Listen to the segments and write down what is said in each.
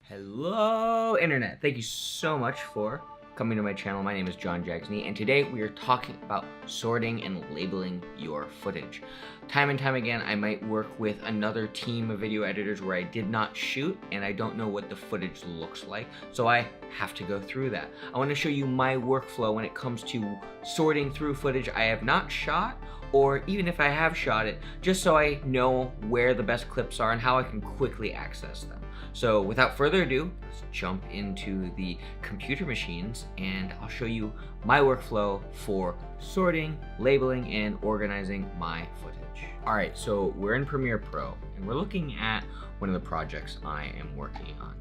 Hello Internet, thank you so much for coming to my channel. My name is John Jags, and today we are talking about sorting and labeling your footage. Time and time again, I might work with another team of video editors where I did not shoot and I don't know what the footage looks like, so I have to go through that. I want to show you my workflow when it comes to sorting through footage I have not shot, or even if I have shot it, just so I know where the best clips are and how I can quickly access them. So without further ado, let's jump into the computer machines and I'll show you my workflow for sorting, labeling, and organizing my footage. All right, so we're in Premiere Pro and we're looking at one of the projects I am working on.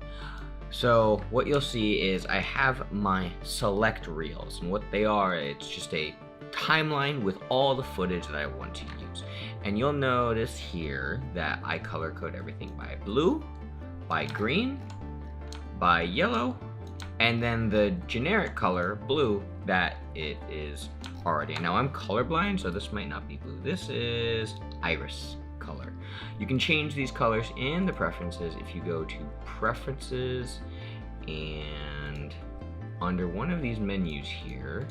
So what you'll see is I have my select reels, and what they are, it's just a timeline with all the footage that I want to use. And you'll notice here that I color code everything by blue, by green, by yellow, and then the generic color, blue, that it is already. Now I'm colorblind, so this might not be blue. This is iris color. You can change these colors in the preferences if you go to preferences and under one of these menus here,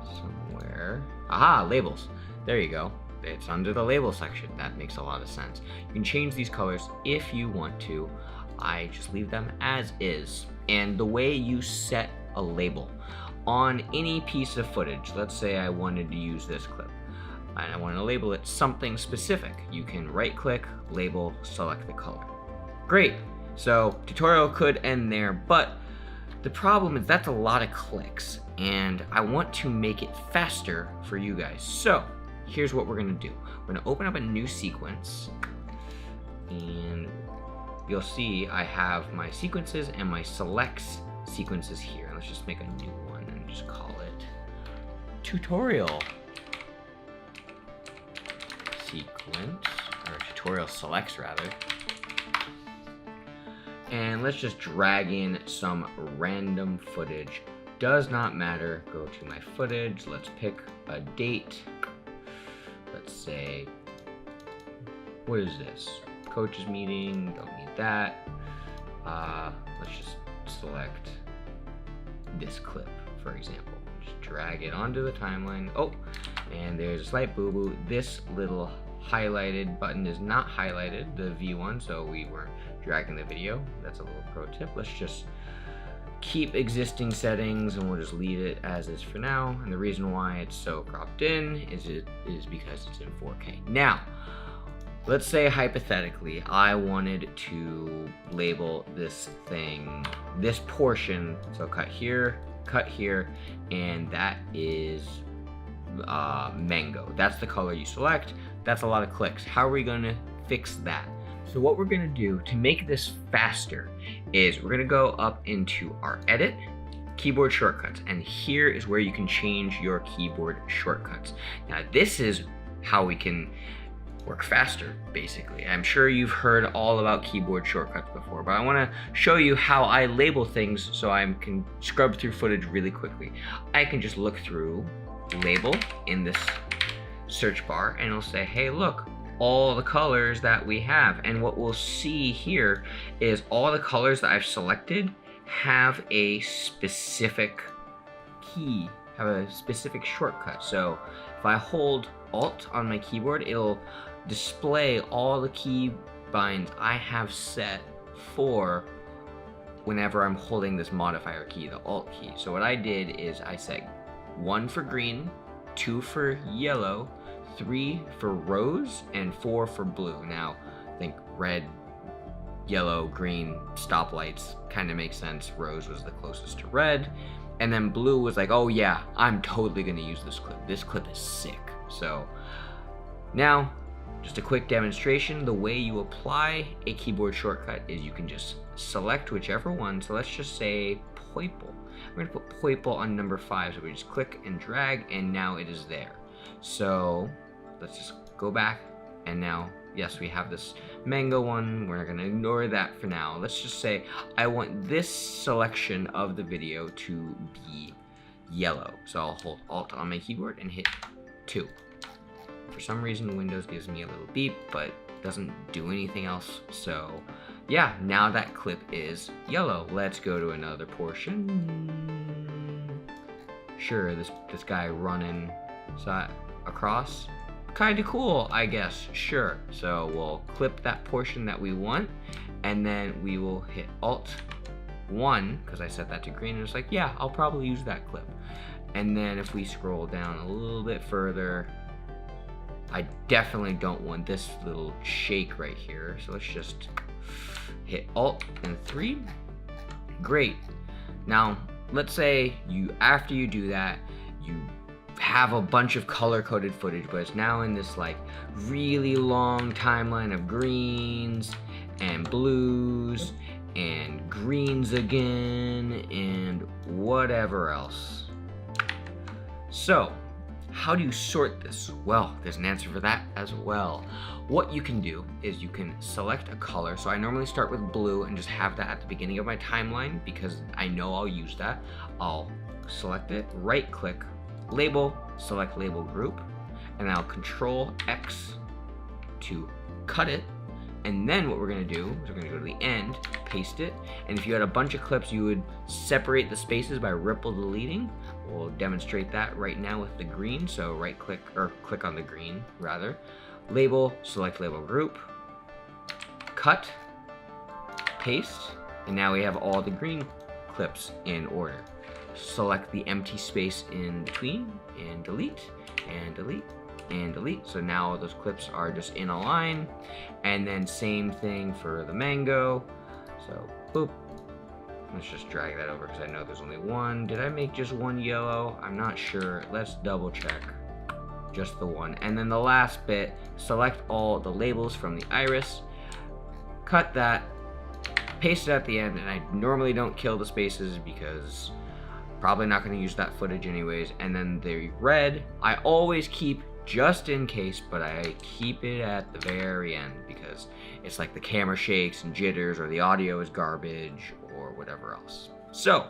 somewhere, aha, labels. There you go. It's under the label section. That makes a lot of sense. You can change these colors if you want to. I just leave them as is. And the way you set a label on any piece of footage, let's say I wanted to use this clip and I want to label it something specific, you can right click, label, select the color. Great. So tutorial could end there, but the problem is that's a lot of clicks and I want to make it faster for you guys. So here's what we're gonna do. We're gonna open up a new sequence and you'll see I have my sequences and my selects sequences here. Let's just make a new one and just call it tutorial sequence, or tutorial selects rather. And let's just drag in some random footage. Does not matter. Go to my footage. Let's pick a date. Let's say, what is this? Coaches meeting, don't need that. Let's just select this clip, for example. Just drag it onto the timeline. Oh, and there's a slight boo-boo. This little highlighted button is not highlighted, the V1, so we weren't dragging the video. That's a little pro tip. Let's just keep existing settings and we'll just leave it as is for now. And the reason why it's so cropped in is because it's in 4K. Now, let's say hypothetically I wanted to label this thing, this portion, so cut here, and that is mango. That's the color you select. That's a lot of clicks. How are we gonna fix that? So what we're gonna do to make this faster is we're gonna go up into our edit, keyboard shortcuts, and here is where you can change your keyboard shortcuts. Now this is how we can work faster, basically. I'm sure you've heard all about keyboard shortcuts before, but I wanna show you how I label things so I can scrub through footage really quickly. I can just look through label in this search bar and it'll say, hey, look, all the colors that we have. And what we'll see here is all the colors that I've selected have a specific key, have a specific shortcut. So if I hold Alt on my keyboard, it'll display all the key binds I have set for whenever I'm holding this modifier key, the Alt key. So what I did is I set 1 for green, 2 for yellow, 3 for rose, and 4 for blue. Now, I think red, yellow, green, stoplights kind of makes sense. Rose was the closest to red. And then blue was like, oh yeah, I'm totally gonna use this clip. This clip is sick. So now, just a quick demonstration. The way you apply a keyboard shortcut is you can just select whichever one. So let's just say purple. We're gonna put purple on number 5. So we just click and drag and now it is there. So let's just go back and now, yes, we have this mango one. We're gonna ignore that for now. Let's just say I want this selection of the video to be yellow. So I'll hold Alt on my keyboard and hit 2. For some reason, Windows gives me a little beep, but doesn't do anything else. So yeah, now that clip is yellow. Let's go to another portion. Sure, this guy running across, kind of cool, I guess. Sure. So we'll clip that portion that we want, and then we will hit Alt 1 because I set that to green, and it's like, yeah, I'll probably use that clip. And then if we scroll down a little bit further, I definitely don't want this little shake right here. So let's just hit Alt and 3. Great. Now, let's say after you do that, you have a bunch of color-coded footage, but it's now in this like really long timeline of greens and blues and greens again and whatever else. So, how do you sort this? Well, there's an answer for that as well. What you can do is you can select a color. So I normally start with blue and just have that at the beginning of my timeline because I know I'll use that. I'll select it, right click, label, select label group, and I'll Control X to cut it. And then what we're gonna do is we're gonna go to the end, paste it, and if you had a bunch of clips, you would separate the spaces by ripple deleting. We'll demonstrate that right now with the green, so right click, or click on the green rather. Label, select label group, cut, paste, and now we have all the green clips in order. Select the empty space in between, and delete, and delete, and delete. So now those clips are just in a line. And then same thing for the mango. So boop. Let's just drag that over because I know there's only one. Did I make just one yellow? I'm not sure. Let's double check. Just the one. And then the last bit, select all the labels from the iris, cut that, paste it at the end, and I normally don't kill the spaces because probably not going to use that footage anyways. And then the red, I always keep just in case, but I keep it at the very end because it's like the camera shakes and jitters or the audio is garbage or whatever else. So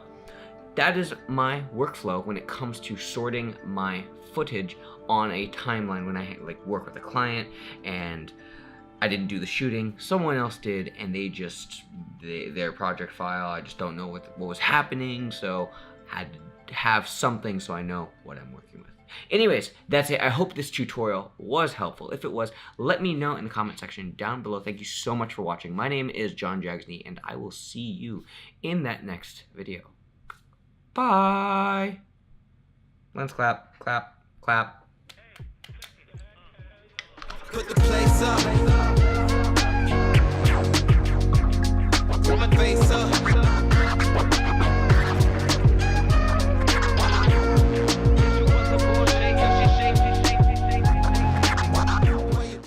that is my workflow when it comes to sorting my footage on a timeline when I like work with a client and I didn't do the shooting, someone else did, and their project file, I just don't know what was happening, so I had to have something so I know what I'm working with. Anyways, that's it. I hope this tutorial was helpful. If it was, let me know in the comment section down below. Thank you so much for watching. My name is John Jagsney, and I will see you in that next video. Bye! Let's clap, clap, clap. Put the place up.